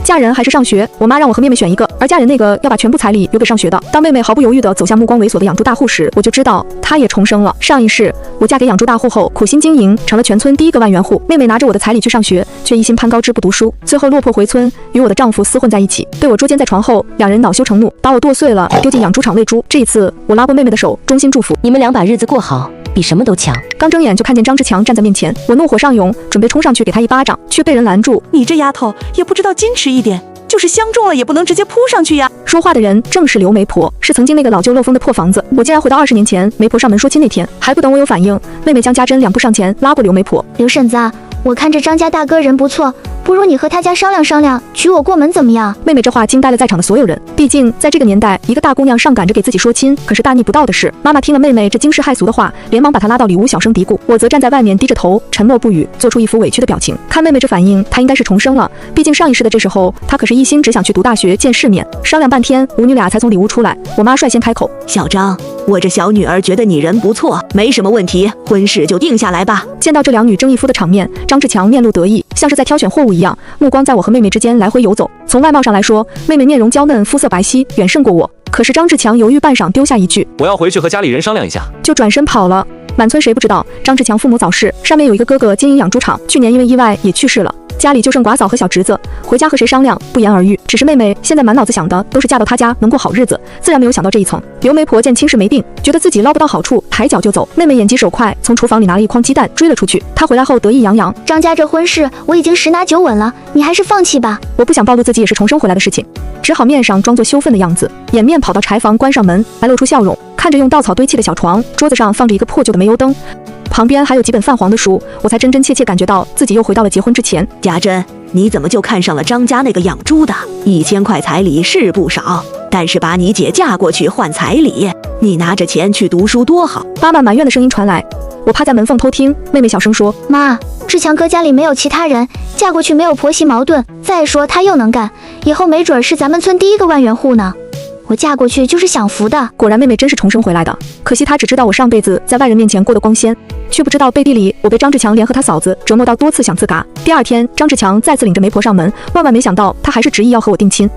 嫁人还是上学？我妈让我和妹妹选一个，而嫁人那个要把全部彩礼留给上学的。当妹妹毫不犹豫地走向目光猥琐的养猪大户时，我就知道她也重生了。上一世我嫁给养猪大户后，苦心经营，成了全村第一个万元户。妹妹拿着我的彩礼去上学，却一心攀高枝不读书，最后落魄回村，与我的丈夫厮混在一起，对我捉奸在床后，两人恼羞成怒，把我剁碎了，丢进养猪场喂猪。这一次，我拉过妹妹的手，衷心祝福你们俩把日子过好，比什么都强。刚睁眼就看见张志强站在面前，我怒火上涌，准备冲上去给他一巴掌，却被人拦住。你这丫头也不知道矜持一点，就是相中了也不能直接扑上去呀！说话的人正是刘媒婆，是曾经那个老旧漏风的破房子。我竟然回到20年前，媒婆上门说亲那天，还不等我有反应，妹妹江家珍2步上前拉过刘媒婆。刘婶子啊，我看这张家大哥人不错，不如你和他家商量商量，娶我过门怎么样？妹妹这话惊呆了在场的所有人，毕竟在这个年代，一个大姑娘上赶着给自己说亲，可是大逆不道的事。妈妈听了妹妹这惊世骇俗的话，连忙把她拉到里屋，小声嘀咕。我则站在外面低着头，沉默不语，做出一副委屈的表情。看妹妹这反应，她应该是重生了，毕竟上一世的这时候，她可是一心只想去读大学见世面。商量半天，母女俩才从里屋出来。我妈率先开口：小张，我这小女儿觉得你人不错，没什么问题，婚事就定下来吧。见到这两女争一夫的场面，张志强面露得意，像是在挑选货物一样，目光在我和妹妹之间来回游走。从外貌上来说，妹妹面容娇嫩，肤色白皙，远胜过我。可是张志强犹豫半晌，丢下一句：我要回去和家里人商量一下，就转身跑了。满村谁不知道张志强父母早逝，上面有一个哥哥经营养猪场，去年因为意外也去世了。家里就剩寡嫂和小侄子，回家和谁商量不言而喻。只是妹妹现在满脑子想的都是嫁到他家能过好日子，自然没有想到这一层。刘媒婆见亲事没定，觉得自己捞不到好处，抬脚就走。妹妹眼疾手快，从厨房里拿了一筐鸡蛋追了出去。她回来后得意洋洋：张家这婚事我已经10拿9稳了，你还是放弃吧。我不想暴露自己也是重生回来的事情，只好面上装作羞愤的样子，掩面跑到柴房，关上门，还露出笑容。看着用稻草堆砌的小床，桌子上放着一个破旧的煤油灯，旁边还有几本泛黄的书，我才真真切切感觉到自己又回到了结婚之前。家珍，你怎么就看上了张家那个养猪的？1000块彩礼是不少，但是把你姐嫁过去换彩礼，你拿着钱去读书多好。妈妈埋怨的声音传来，我趴在门缝偷听。妹妹小声说：妈，志强哥家里没有其他人，嫁过去没有婆媳矛盾，再说他又能干，以后没准是咱们村第一个万元户呢。我嫁过去就是享福的。果然妹妹真是重生回来的，可惜她只知道我上辈子在外人面前过得光鲜，却不知道背地里我被张志强联合他嫂子折磨到多次想自嘎。第二天，张志强再次领着媒婆上门，万万没想到他还是执意要和我定亲。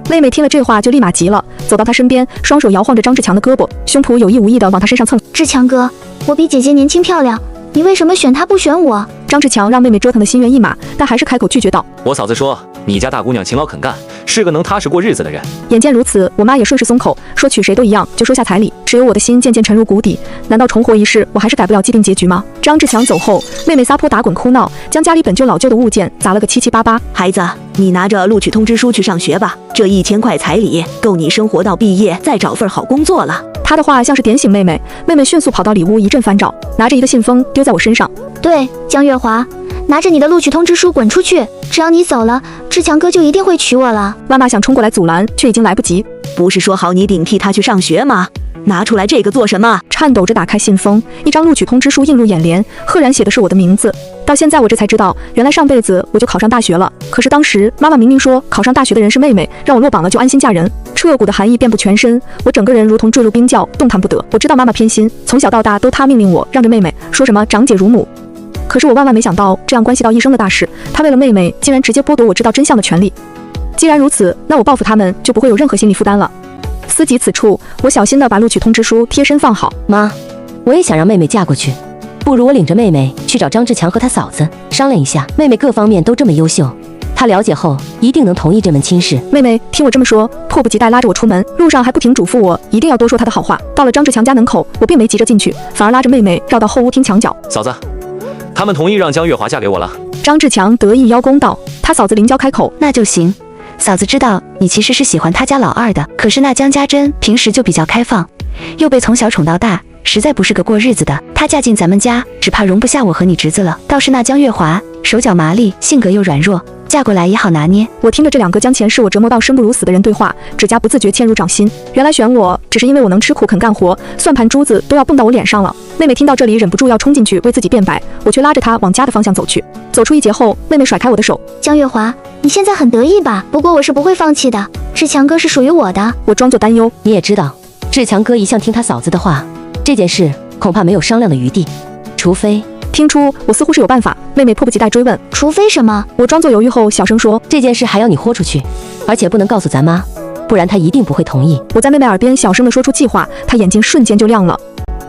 妹妹听了这话就立马急了，走到他身边，双手摇晃着张志强的胳膊，胸脯有意无意地往他身上蹭。志强哥，我比姐姐年轻漂亮，你为什么选她不选我？张志强让妹妹折腾得心猿意马，但还是开口拒绝道：我嫂子说你家大姑娘勤劳肯干，是个能踏实过日子的人。眼见如此，我妈也顺势松口，说娶谁都一样，就收下彩礼。只有我的心渐渐沉入谷底，难道重活一世，我还是改不了既定结局吗？张志强走后，妹妹撒泼打滚哭闹，将家里本就老旧的物件砸了个七七八八。孩子，你拿着录取通知书去上学吧，这1000块彩礼够你生活到毕业，再找份好工作了。他的话像是点醒妹妹，妹妹迅速跑到里屋一阵翻找，拿着一个信封丢在我身上。对，江月华，拿着你的录取通知书滚出去，只要你走了，志强哥就一定会娶我了。妈妈想冲过来阻拦，却已经来不及。不是说好你顶替他去上学吗？拿出来这个做什么？颤抖着打开信封，一张录取通知书映入眼帘，赫然写的是我的名字。到现在我这才知道，原来上辈子我就考上大学了。可是当时妈妈明明说考上大学的人是妹妹，让我落榜了就安心嫁人。彻骨的寒意遍布全身，我整个人如同坠入冰窖，动弹不得。我知道妈妈偏心，从小到大都她命令我让着妹妹，说什么长姐如母。可是我万万没想到，这样关系到一生的大事，她为了妹妹，竟然直接剥夺我知道真相的权利。既然如此，那我报复他们就不会有任何心理负担了。思及此处，我小心地把录取通知书贴身放好。妈，我也想让妹妹嫁过去，不如我领着妹妹去找张志强和他嫂子商量一下。妹妹各方面都这么优秀，她了解后一定能同意这门亲事。妹妹听我这么说，迫不及待拉着我出门，路上还不停嘱咐我一定要多说她的好话。到了张志强家门口，我并没急着进去，反而拉着妹妹绕到后屋厅墙角。嫂子，他们同意让江月华嫁给我了。张志强得意邀功道。他嫂子凌娇开口：那就行。嫂子知道你其实是喜欢他家老二的，可是那江家珍平时就比较开放，又被从小宠到大，实在不是个过日子的。她嫁进咱们家，只怕容不下我和你侄子了。倒是那江月华，手脚麻利，性格又软弱，嫁过来也好拿捏。我听着这两个将前世我折磨到生不如死的人对话，指甲不自觉嵌入掌心。原来选我只是因为我能吃苦肯干活，算盘珠子都要蹦到我脸上了。妹妹听到这里忍不住要冲进去为自己辩白，我却拉着她往家的方向走去。走出一截后，妹妹甩开我的手：江月华，你现在很得意吧？不过我是不会放弃的，志强哥是属于我的。我装作担忧：你也知道，志强哥一向听他嫂子的话，这件事恐怕没有商量的余地，除非听出我似乎是有办法，妹妹迫不及待追问，除非什么？我装作犹豫后小声说，这件事还要你豁出去，而且不能告诉咱妈，不然她一定不会同意。我在妹妹耳边小声地说出计划，她眼睛瞬间就亮了。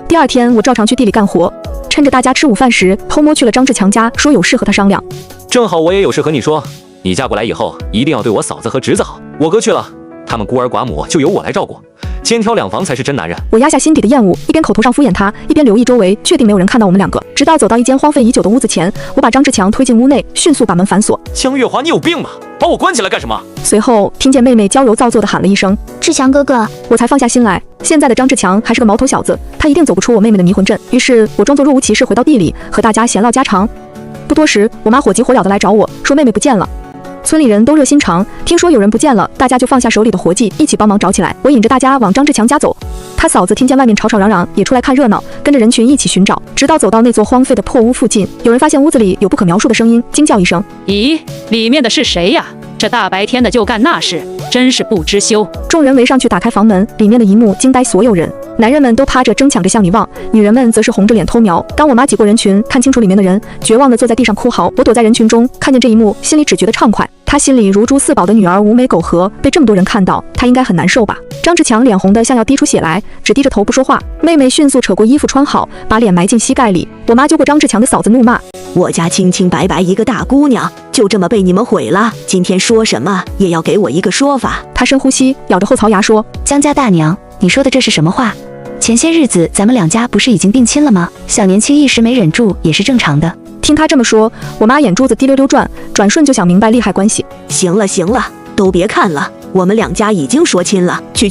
第二天我照常去地里干活，趁着大家吃午饭时偷摸去了张志强家，说有事和他商量。正好我也有事和你说，你嫁过来以后一定要对我嫂子和侄子好。我哥去了，他们孤儿寡母就由我来照顾，千挑两房才是真男人。我压下心底的厌恶，一边口头上敷衍他，一边留意周围，确定没有人看到我们两个。直到走到一间荒废已久的屋子前，我把张志强推进屋内，迅速把门反锁。江月华，你有病吧？把我关起来干什么？随后听见妹妹娇柔造作地喊了一声志强哥哥，我才放下心来。现在的张志强还是个毛头小子，他一定走不出我妹妹的迷魂阵。于是我装作若无其事回到地里，和大家闲唠家常。不多时，我妈火急火燎地来找我说妹妹不见了。村里人都热心肠，听说有人不见了，大家就放下手里的活计，一起帮忙找起来。我引着大家往张志强家走，他嫂子听见外面吵吵嚷嚷，也出来看热闹，跟着人群一起寻找，直到走到那座荒废的破屋附近，有人发现屋子里有不可描述的声音，惊叫一声：咦，里面的是谁呀？这大白天的就干那事，真是不知羞。众人围上去打开房门，里面的一幕惊呆所有人。男人们都趴着争抢着向里望，女人们则是红着脸偷瞄。当我妈挤过人群，看清楚里面的人，绝望地坐在地上哭嚎。我躲在人群中，看见这一幕，心里只觉得畅快。她心里如珠似宝的女儿无楣苟合，被这么多人看到，她应该很难受吧？张志强脸红得像要滴出血来，只低着头不说话。妹妹迅速扯过衣服穿好，把脸埋进膝盖里。我妈揪过张志强的嫂子怒骂：我家清清白白一个大姑娘，就这么被你们毁了，今天说什么也要给我一个说法。她深呼吸，咬着后槽牙说：江家大娘，你说的这是什么话？前些日子咱们两家不是已经定亲了吗？小年轻一时没忍住也是正常的。听她这么说，我妈眼珠子滴溜溜转，转瞬就想明白利害关系。行了行了，都别看了，我们两家已经说亲了，去，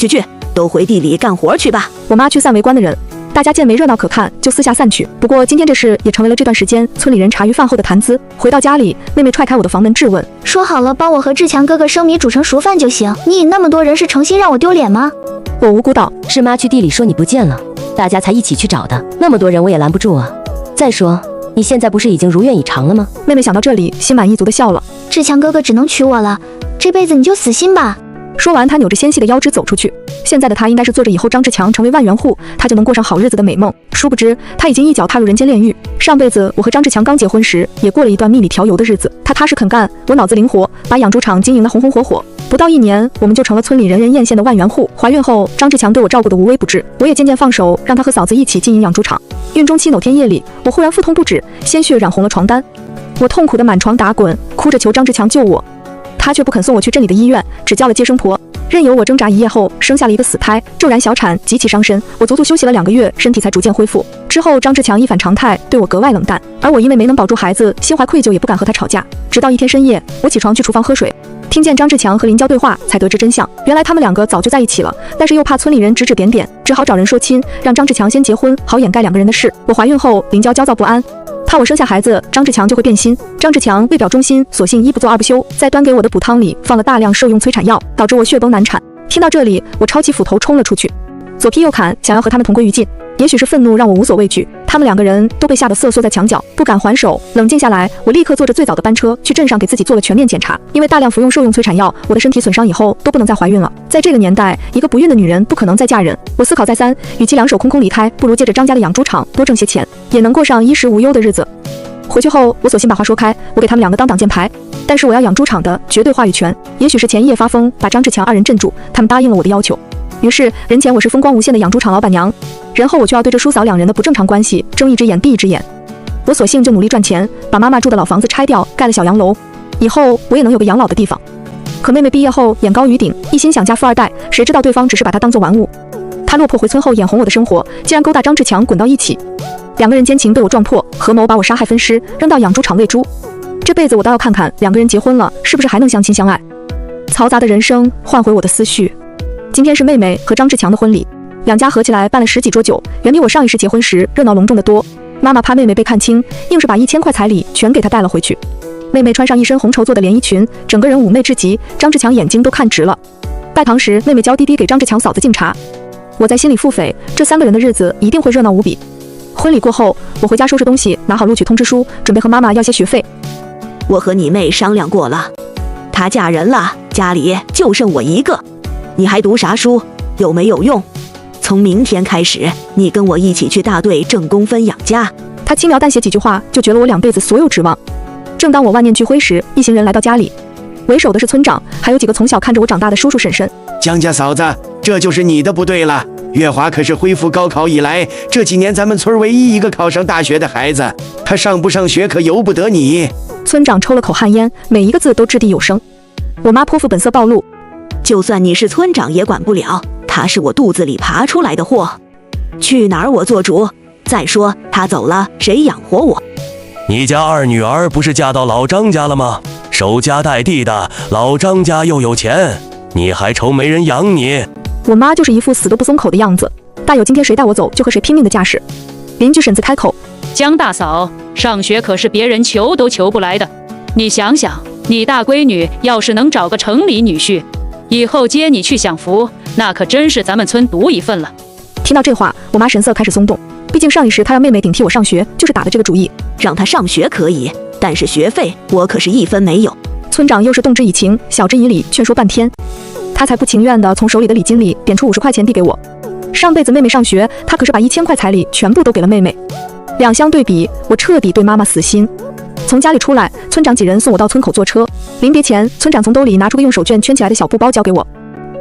都回地里干活去吧。我妈驱散围观的人，大家见没热闹可看，就私下散去。不过今天这事也成为了这段时间村里人茶余饭后的谈资。回到家里，妹妹踹开我的房门质问：说好了帮我和志强哥哥生米煮成熟饭就行，你引那么多人是诚心让我丢脸吗？我无辜道：是妈去地里说你不见了，大家才一起去找的，那么多人我也拦不住啊。再说你现在不是已经如愿以偿了吗？妹妹想到这里，心满意足地笑了。志强哥哥只能娶我了，这辈子你就死心吧。说完，她扭着纤细的腰肢走出去。现在的她应该是做着以后张志强成为万元户，她就能过上好日子的美梦。殊不知，她已经一脚踏入人间炼狱。上辈子我和张志强刚结婚时，也过了一段蜜里调油的日子。他踏实肯干，我脑子灵活，把养猪场经营得红红火火。不到1年，我们就成了村里人人艳羡的万元户。怀孕后，张志强对我照顾得无微不至，我也渐渐放手，让他和嫂子一起经营养猪场。孕中期某天夜里，我忽然腹痛不止，鲜血染红了床单，我痛苦地满床打滚，哭着求张志强救我。他却不肯送我去镇里的医院，只叫了接生婆。任由我挣扎一夜后，生下了一个死胎，骤然小产，极其伤身。我足足休息了2个月，身体才逐渐恢复。之后，张志强一反常态，对我格外冷淡，而我因为没能保住孩子，心怀愧疚，也不敢和他吵架。直到一天深夜，我起床去厨房喝水，听见张志强和林娇对话，才得知真相。原来他们2个早就在一起了，但是又怕村里人指指点点，只好找人说亲，让张志强先结婚，好掩盖2个人的事。我怀孕后，林娇焦躁不安，怕我生下孩子，张志强就会变心。张志强为表忠心，索性一不做二不休，在端给我的补汤里放了大量兽用催产药，导致我血崩难产。听到这里，我抄起斧头冲了出去，左劈右砍，想要和他们同归于尽。也许是愤怒让我无所畏惧，他们2个人都被吓得瑟缩在墙角，不敢还手。冷静下来，我立刻坐着最早的班车去镇上给自己做了全面检查。因为大量服用兽用催产药，我的身体损伤以后都不能再怀孕了。在这个年代，一个不孕的女人不可能再嫁人。我思考再三，与其2手空空离开，不如借着张家的养猪场多挣些钱，也能过上衣食无忧的日子。回去后，我索性把话说开，我给他们2个当挡箭牌，但是我要养猪场的绝对话语权。也许是前一夜发疯把张志强2人镇住，他们答应了我的要求。于是人前我是风光无限的养猪场老板娘，人后我却要对着叔嫂2人的不正常关系睁一只眼闭一只眼。我索性就努力赚钱，把妈妈住的老房子拆掉，盖了小洋楼，以后我也能有个养老的地方。可妹妹毕业后眼高于顶，一心想嫁富二代，谁知道对方只是把她当作玩物。她落魄回村后眼红我的生活，竟然勾搭张志强滚到一起，2个人奸情被我撞破，合谋把我杀害分尸，扔到养猪场喂猪。这辈子我倒要看看2个人结婚了是不是还能相亲相爱。嘈杂的人生唤回我的思绪。今天是妹妹和张志强的婚礼，2家合起来办了10几桌酒，远比我上一世结婚时热闹隆重的多。妈妈怕妹妹被看清，硬是把1000块彩礼全给她带了回去。妹妹穿上一身红绸做的连衣裙，整个人妩媚至极，张志强眼睛都看直了。拜堂时，妹妹娇滴滴给张志强嫂子敬茶，我在心里腹诽，这3个人的日子一定会热闹无比。婚礼过后，我回家收拾东西，拿好录取通知书，准备和妈妈要些学费。我和你妹商量过了，她嫁人了，家里就剩我一个，你还读啥书？有没有用？从明天开始，你跟我一起去大队挣工分养家，他轻描淡写几句话就绝了我2辈子所有指望。正当我万念俱灰时，一行人来到家里，为首的是村长，还有几个从小看着我长大的叔叔婶婶。江家嫂子，这就是你的不对了。月华可是恢复高考以来这几年咱们村唯一一个考上大学的孩子，他上不上学可由不得你。村长抽了口旱烟，每一个字都掷地有声。我妈泼妇本色暴露，就算你是村长也管不了，他是我肚子里爬出来的货，去哪儿我做主。再说他走了，谁养活我？你家二女儿不是嫁到老张家了吗？守家带地的，老张家又有钱，你还愁没人养你？我妈就是一副死都不松口的样子，大有今天谁带我走就和谁拼命的架势。邻居婶子开口：江大嫂，上学可是别人求都求不来的，你想想，你大闺女要是能找个城里女婿，以后接你去享福，那可真是咱们村独一份了。听到这话，我妈神色开始松动，毕竟上一时她让妹妹顶替我上学，就是打的这个主意。让她上学可以，但是学费我可是1分没有。村长又是动之以情，晓之以理，劝说半天，他才不情愿地从手里的礼金里点出50块钱递给我。上辈子妹妹上学，他可是把1000块彩礼全部都给了妹妹。两相对比，我彻底对妈妈死心。从家里出来，村长几人送我到村口坐车。临别前，村长从兜里拿出个用手绢圈起来的小布包交给我。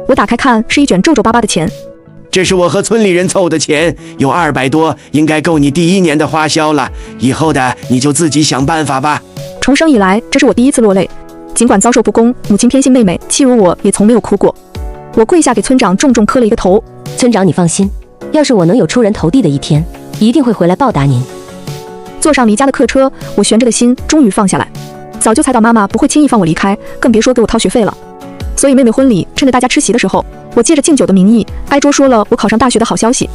我打开看，是一卷皱皱巴巴的钱。这是我和村里人凑的钱，有200多，应该够你第1年的花销了。以后的你就自己想办法吧。重生以来，这是我第一次落泪。尽管遭受不公，母亲偏心妹妹，欺辱我也从没有哭过。我跪下给村长重重磕了一个头。村长，你放心，要是我能有出人头地的一天，一定会回来报答您。坐上离家的客车，我悬着的心终于放下来。早就猜到妈妈不会轻易放我离开，更别说给我掏学费了。所以妹妹婚礼，趁着大家吃席的时候，我借着敬酒的名义，挨桌说了我考上大学的好消息。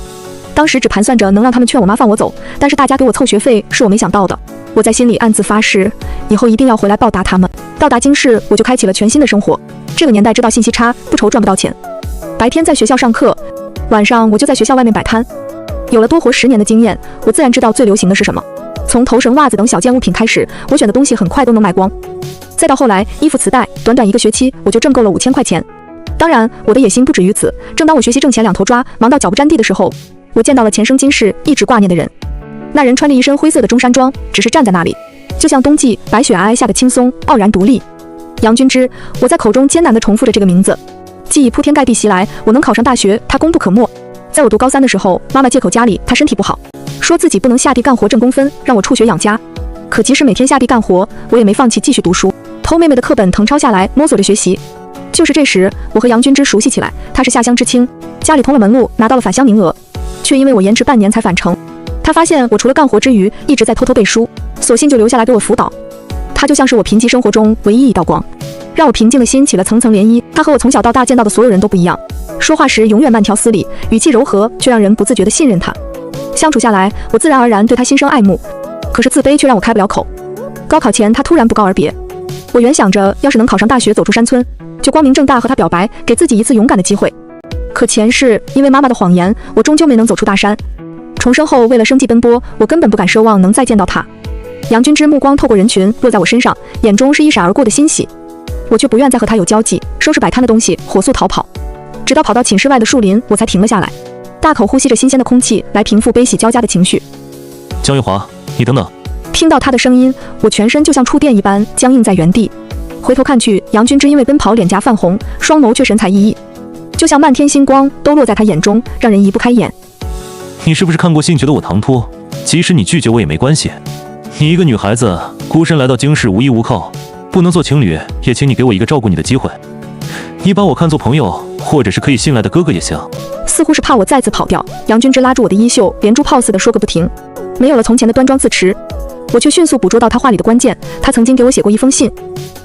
当时只盘算着能让他们劝我妈放我走，但是大家给我凑学费是我没想到的。我在心里暗自发誓，以后一定要回来报答他们。到达京市，我就开启了全新的生活。这个年代知道信息差，不愁赚不到钱。白天在学校上课，晚上我就在学校外面摆摊。有了多活10年的经验，我自然知道最流行的是什么。从头绳、袜子等小件物品开始，我选的东西很快都能卖光。再到后来，衣服、磁带，短短1个学期我就挣够了5000块钱。当然，我的野心不止于此。正当我学习挣钱两头抓，忙到脚不沾地的时候，我见到了前生今世一直挂念的人。那人穿着一身灰色的中山装，只是站在那里，就像冬季白雪皑皑下的青松，傲然独立。杨君之，我在口中艰难地重复着这个名字。记忆铺天盖地袭来，我能考上大学，他功不可没。在我读高3的时候，妈妈借口家里她身体不好，说自己不能下地干活挣工分，让我辍学养家。可即使每天下地干活，我也没放弃继续读书，偷妹妹的课本誊抄下来，摸索着学习。就是这时，我和杨君之熟悉起来。他是下乡知青，家里通了门路，拿到了返乡名额，却因为我延迟半年才返程。他发现我除了干活之余，一直在偷偷背书，索性就留下来给我辅导。他就像是我贫瘠生活中唯一一道光，让我平静的心起了层层涟漪。他和我从小到大见到的所有人都不一样，说话时永远慢条斯理，语气柔和，却让人不自觉地信任他。相处下来，我自然而然对他心生爱慕，可是自卑却让我开不了口。高考前，他突然不告而别。我原想着，要是能考上大学，走出山村，就光明正大和他表白，给自己一次勇敢的机会。可前世因为妈妈的谎言，我终究没能走出大山。重生后，为了生计奔波，我根本不敢奢望能再见到他。杨君之目光透过人群落在我身上，眼中是一闪而过的欣喜。我却不愿再和他有交集，收拾摆摊的东西，火速逃跑。直到跑到寝室外的树林，我才停了下来，大口呼吸着新鲜的空气，来平复悲喜交加的情绪。江玉华，你等等。听到他的声音，我全身就像触电一般僵硬在原地。回头看去，杨君之因为奔跑脸颊泛红，双眸却神采奕奕，就像漫天星光都落在他眼中，让人移不开眼。你是不是看过信觉得我唐突？即使你拒绝我也没关系。你一个女孩子孤身来到京市，无依无靠，不能做情侣，也请你给我一个照顾你的机会。你把我看作朋友，或者是可以信赖的哥哥也行。似乎是怕我再次跑掉，杨君之拉住我的衣袖，连珠炮似的说个不停。没有了从前的端庄自持，我却迅速捕捉到他话里的关键。他曾经给我写过一封信，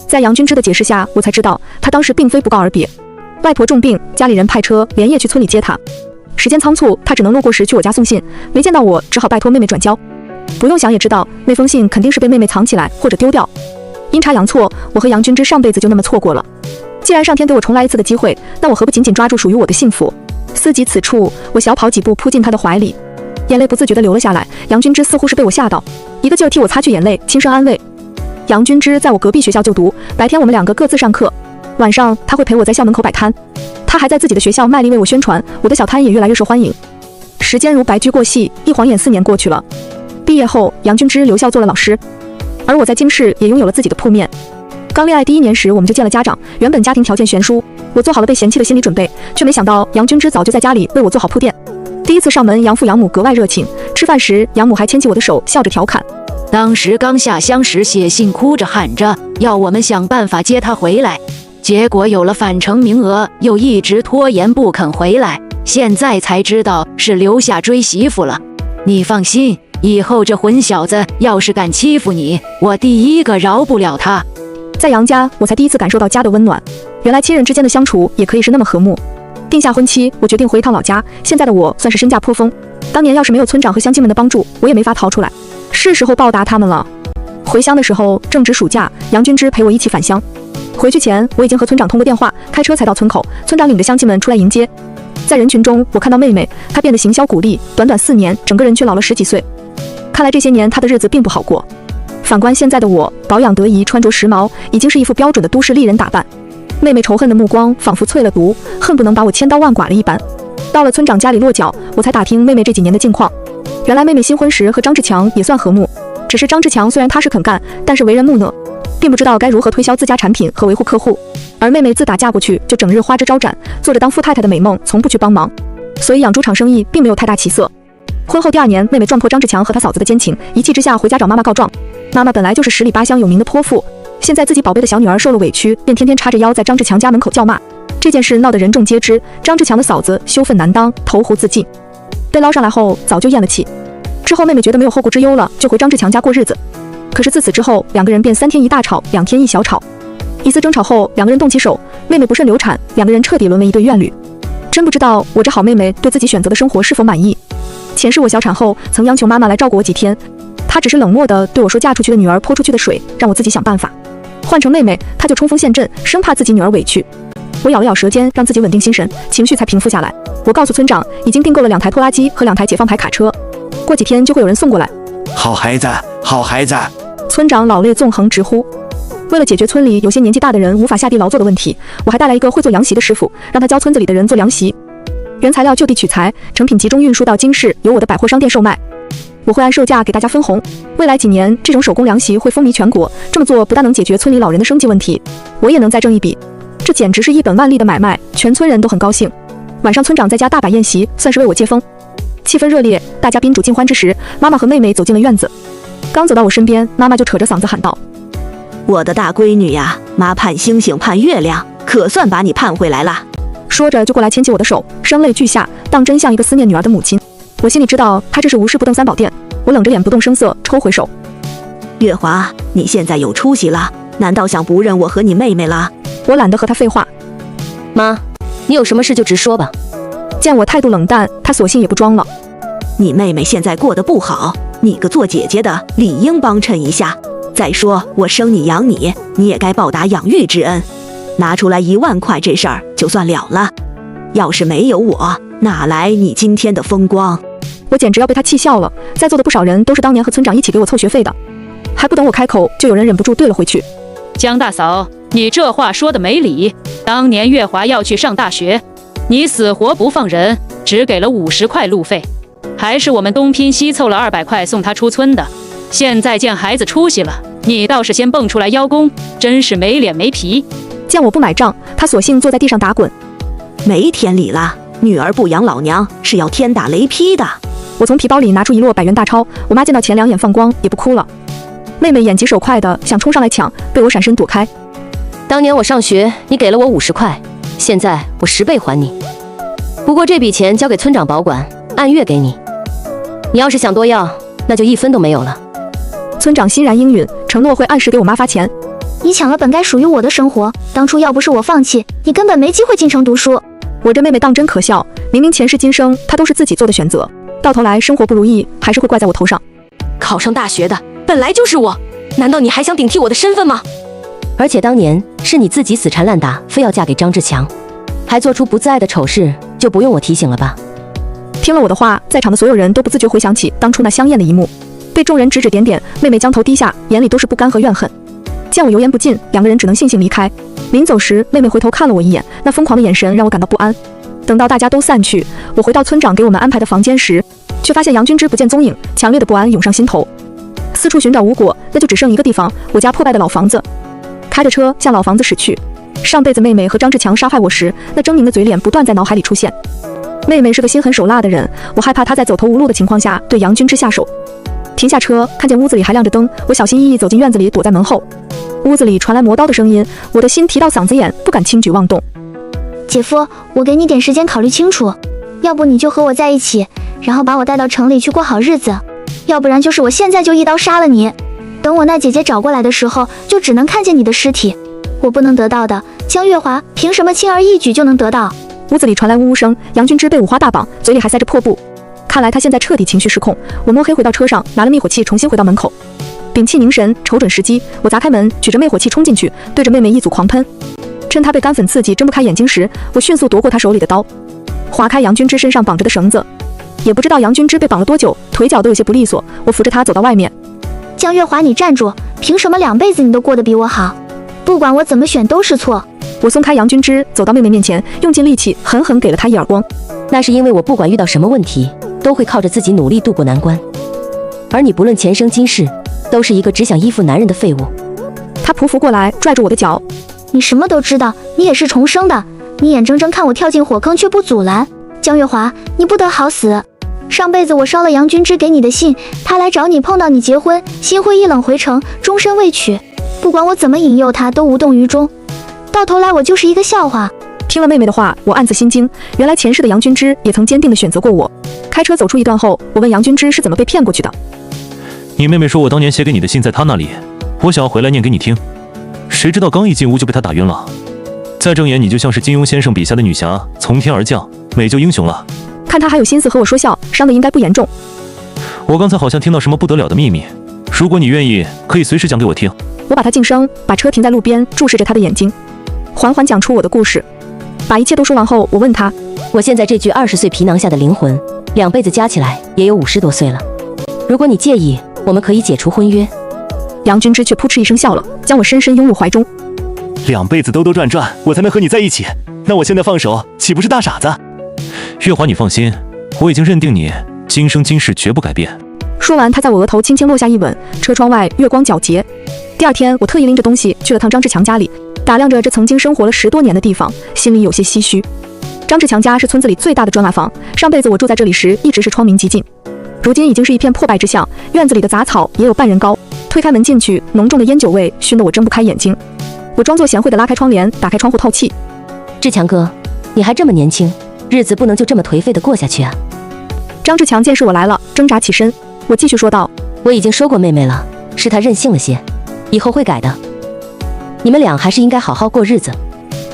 在杨君之的解释下，我才知道他当时并非不告而别。外婆重病，家里人派车连夜去村里接她。时间仓促，他只能路过时去我家送信，没见到我，只好拜托妹妹转交。不用想也知道，那封信肯定是被妹妹藏起来或者丢掉。阴差阳错，我和杨君之上辈子就那么错过了。既然上天给我重来一次的机会，那我何不紧紧抓住属于我的幸福？思及此处，我小跑几步扑进他的怀里，眼泪不自觉地流了下来。杨君之似乎是被我吓到，一个劲儿替我擦去眼泪，轻声安慰。杨君之在我隔壁学校就读，白天我们两个各自上课，晚上他会陪我在校门口摆摊。他还在自己的学校卖力为我宣传，我的小摊也越来越受欢迎。时间如白驹过隙，一晃眼4年过去了。毕业后，杨君之留校做了老师，而我在京市也拥有了自己的铺面。刚恋爱第1年时，我们就见了家长。原本家庭条件悬殊，我做好了被嫌弃的心理准备，却没想到杨君之早就在家里为我做好铺垫。第一次上门，杨父杨母格外热情。吃饭时，杨母还牵起我的手，笑着调侃：“当时刚下乡时写信哭着喊着要我们想办法接他回来，结果有了返程名额，又一直拖延不肯回来。现在才知道是留下追媳妇了。你放心，以后这混小子要是敢欺负你，我第一个饶不了他。”在杨家，我才第一次感受到家的温暖。原来亲人之间的相处也可以是那么和睦。定下婚期，我决定回一趟老家。现在的我算是身价颇丰，当年要是没有村长和乡亲们的帮助，我也没法逃出来。是时候报答他们了。回乡的时候正值暑假，杨君之陪我一起返乡。回去前，我已经和村长通过电话，开车才到村口。村长领着乡亲们出来迎接。在人群中，我看到妹妹，她变得行销鼓励，短短4年，整个人却老了10几岁。看来这些年她的日子并不好过。反观现在的我，保养得宜，穿着时髦，已经是一副标准的都市丽人打扮。妹妹仇恨的目光仿佛淬了毒，恨不能把我千刀万剐了一般。到了村长家里落脚，我才打听妹妹这几年的近况。原来妹妹新婚时和张志强也算和睦，只是张志强虽然踏实肯干，但是为人木讷，并不知道该如何推销自家产品和维护客户。而妹妹自打嫁过去，就整日花枝招展，做着当富太太的美梦，从不去帮忙，所以养猪场生意并没有太大起色。婚后第2年，妹妹撞破张志强和他嫂子的奸情，一气之下回家找妈妈告状。妈妈本来就是10里8乡有名的泼妇，现在自己宝贝的小女儿受了委屈，便天天叉着腰在张志强家门口叫骂。这件事闹得人众皆知，张志强的嫂子羞愤难当，投湖自尽。被捞上来后早就咽了气。之后妹妹觉得没有后顾之忧了，就回张志强家过日子。可是自此之后，2个人便3天一大吵，2天一小吵。一次争吵后，2个人动起手，妹妹不慎流产，2个人彻底沦为一对怨侣。真不知道我这好妹妹对自己选择的生活是否满意。前世我小产后曾央求妈妈来照顾我几天，她只是冷漠地对我说，嫁出去的女儿泼出去的水，让我自己想办法。换成妹妹，她就冲锋陷阵，生怕自己女儿委屈。我咬了咬舌尖，让自己稳定心神，情绪才平复下来。我告诉村长，已经订购了2台拖拉机和2台解放牌卡车，过几天就会有人送过来。好孩子，好孩子！村长老泪纵横直呼。为了解决村里有些年纪大的人无法下地劳作的问题，我还带来一个会做凉席的师傅，让他教村子里的人做凉席。原材料就地取材，成品集中运输到京市，由我的百货商店售卖。我会按售价给大家分红。未来几年，这种手工凉席会风靡全国。这么做不但能解决村里老人的生计问题，我也能再挣一笔。这简直是一本万利的买卖，全村人都很高兴。晚上村长在家大摆宴席，算是为我接风。气氛热烈，大家宾主尽欢之时，妈妈和妹妹走进了院子。刚走到我身边，妈妈就扯着嗓子喊道：“我的大闺女呀，妈盼星星盼月亮，可算把你盼回来了。”说着就过来牵起我的手，声泪俱下，当真像一个思念女儿的母亲。我心里知道她这是无事不登三宝殿，我冷着脸不动声色，抽回手。月华，你现在有出息了，难道想不认我和你妹妹了？我懒得和她废话。妈，你有什么事就直说吧。见我态度冷淡，她索性也不装了。你妹妹现在过得不好，你个做姐姐的理应帮衬一下。再说我生你养你，你也该报答养育之恩。拿出来1万块，这事儿就算了了。要是没有我，哪来你今天的风光？我简直要被他气笑了。在座的不少人都是当年和村长一起给我凑学费的，还不等我开口，就有人忍不住对了回去：“江大嫂，你这话说的没理。当年月华要去上大学，你死活不放人，只给了50块路费，还是我们东拼西凑了200块送他出村的。现在见孩子出息了，你倒是先蹦出来邀功，真是没脸没皮。”见我不买账，他索性坐在地上打滚。没天理了，女儿不养老娘是要天打雷劈的。我从皮包里拿出1摞100元大钞，我妈见到钱2眼放光，也不哭了。妹妹眼疾手快的想冲上来抢，被我闪身躲开。当年我上学，你给了我50块，现在我10倍还你。不过这笔钱交给村长保管，按月给你。你要是想多要，那就1分都没有了。村长欣然应允，承诺会按时给我妈发钱。你抢了本该属于我的生活，当初要不是我放弃，你根本没机会进城读书。我这妹妹当真可笑，明明前世今生她都是自己做的选择，到头来生活不如意，还是会怪在我头上。考上大学的本来就是我，难道你还想顶替我的身份吗？而且当年是你自己死缠烂打，非要嫁给张志强，还做出不自爱的丑事，就不用我提醒了吧？听了我的话，在场的所有人都不自觉回想起当初那香艳的一幕，被众人指指点点，妹妹将头低下，眼里都是不甘和怨恨。见我油盐不进，2个人只能悻悻离开。临走时，妹妹回头看了我一眼，那疯狂的眼神让我感到不安。等到大家都散去，我回到村长给我们安排的房间时，却发现杨君之不见踪影，强烈的不安涌上心头。四处寻找无果，那就只剩一个地方，我家破败的老房子。开着车向老房子驶去。上辈子妹妹和张志强杀害我时，那狰狞的嘴脸不断在脑海里出现。妹妹是个心狠手辣的人，我害怕她在走投无路的情况下对杨君之下手。停下车，看见屋子里还亮着灯，我小心翼翼走进院子里，躲在门后。屋子里传来磨刀的声音，我的心提到嗓子眼，不敢轻举妄动。姐夫，我给你点时间考虑清楚，要不你就和我在一起，然后把我带到城里去过好日子，要不然就是我现在就一刀杀了你。等我那姐姐找过来的时候，就只能看见你的尸体。我不能得到的，江月华凭什么轻而易举就能得到？屋子里传来呜呜声，杨君之被五花大绑，嘴里还塞着破布，看来他现在彻底情绪失控。我摸黑回到车上，拿了灭火器，重新回到门口，屏气凝神，瞅准时机，我砸开门，举着灭火器冲进去，对着妹妹一组狂喷。趁她被干粉刺激睁不开眼睛时，我迅速夺过她手里的刀，划开杨君之身上绑着的绳子。也不知道杨君之被绑了多久，腿脚都有些不利索，我扶着他走到外面。江月华，你站住！凭什么2辈子你都过得比我好？不管我怎么选都是错。我松开杨君之，走到妹妹面前，用尽力气狠狠给了她一耳光。那是因为我不管遇到什么问题，都会靠着自己努力度过难关。而你不论前生今世，都是一个只想依附男人的废物。她匍匐过来，拽住我的脚。你什么都知道，你也是重生的。你眼睁睁看我跳进火坑却不阻拦。江月华，你不得好死！上辈子我烧了杨君之给你的信，他来找你，碰到你结婚，心灰意冷回城，终身未娶。不管我怎么引诱他，都无动于衷。到头来我就是一个笑话。听了妹妹的话，我暗自心惊，原来前世的杨君之也曾坚定地选择过我。开车走出一段后，我问杨君之是怎么被骗过去的。你妹妹说我当年写给你的信在她那里，我想要回来念给你听，谁知道刚一进屋就被她打晕了。再睁眼你就像是金庸先生笔下的女侠，从天而降，美救英雄了。看他还有心思和我说笑，伤的应该不严重。我刚才好像听到什么不得了的秘密，如果你愿意，可以随时讲给我听。我把他噤声，把车停在路边，注视着他的眼睛，缓缓讲出我的故事。把一切都说完后，我问他，我现在这具20岁皮囊下的灵魂，2辈子加起来也有50多岁了。如果你介意，我们可以解除婚约。杨君之却扑哧一声笑了，将我深深拥入怀中。2辈子兜兜转转，我才能和你在一起，那我现在放手，岂不是大傻子？月华，你放心，我已经认定你，今生今世绝不改变。说完，他在我额头轻轻落下一吻。车窗外月光皎洁。第二天，我特意拎着东西去了趟张志强家里，打量着这曾经生活了10多年的地方，心里有些唏嘘。张志强家是村子里最大的砖瓦房，上辈子我住在这里时一直是窗明几净，如今已经是一片破败之象，院子里的杂草也有半人高。推开门进去，浓重的烟酒味熏得我睁不开眼睛。我装作贤惠地拉开窗帘，打开窗户透气。志强哥，你还这么年轻，日子不能就这么颓废地过下去啊！张志强见是我来了，挣扎起身。我继续说道，我已经说过妹妹了，是她任性了些，以后会改的。你们俩还是应该好好过日子。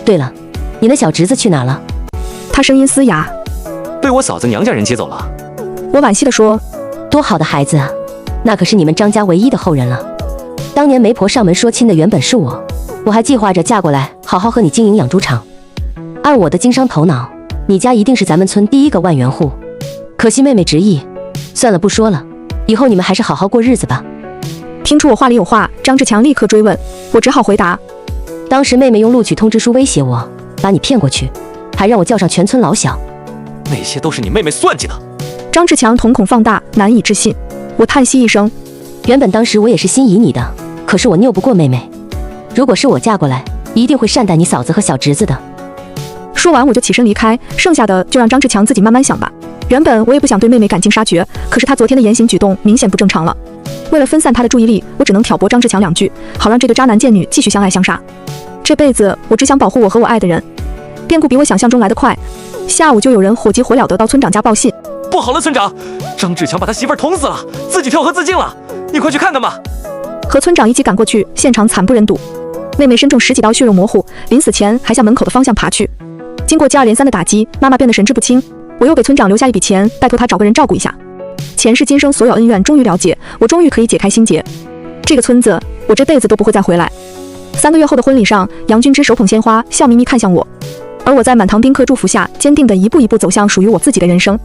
对了，你的小侄子去哪了？他声音嘶哑，被我嫂子娘家人接走了。我惋惜地说，多好的孩子啊，那可是你们张家唯一的后人了。当年媒婆上门说亲的原本是我还计划着嫁过来好好和你经营养猪场。按我的经商头脑，你家一定是咱们村第1个万元户。可惜妹妹执意，算了不说了，以后你们还是好好过日子吧。听出我话里有话，张志强立刻追问，我只好回答，当时妹妹用录取通知书威胁我，把你骗过去，还让我叫上全村老小。那些都是你妹妹算计的。张志强瞳孔放大，难以置信。我叹息一声，原本当时我也是心仪你的，可是我拗不过妹妹。如果是我嫁过来，一定会善待你嫂子和小侄子的。说完我就起身离开，剩下的就让张志强自己慢慢想吧。原本我也不想对妹妹赶尽杀绝，可是她昨天的言行举动明显不正常了。为了分散她的注意力，我只能挑拨张志强2句，好让这对渣男贱女继续相爱相杀。这辈子我只想保护我和我爱的人。变故比我想象中来得快，下午就有人火急火燎地到村长家报信。不好了，村长，张志强把他媳妇儿捅死了，自己跳河自尽了，你快去看看吧。和村长一起赶过去，现场惨不忍睹。妹妹身中10几刀，血肉模糊，临死前还向门口的方向爬去。经过接二连三的打击，妈妈变得神志不清。我又给村长留下一笔钱，拜托他找个人照顾一下。前世今生所有恩怨终于了解，我终于可以解开心结。这个村子，我这辈子都不会再回来。3个月后的婚礼上，杨君之手捧鲜花，笑眯眯看向我，而我在满堂宾客祝福下，坚定地一步一步走向属于我自己的人生。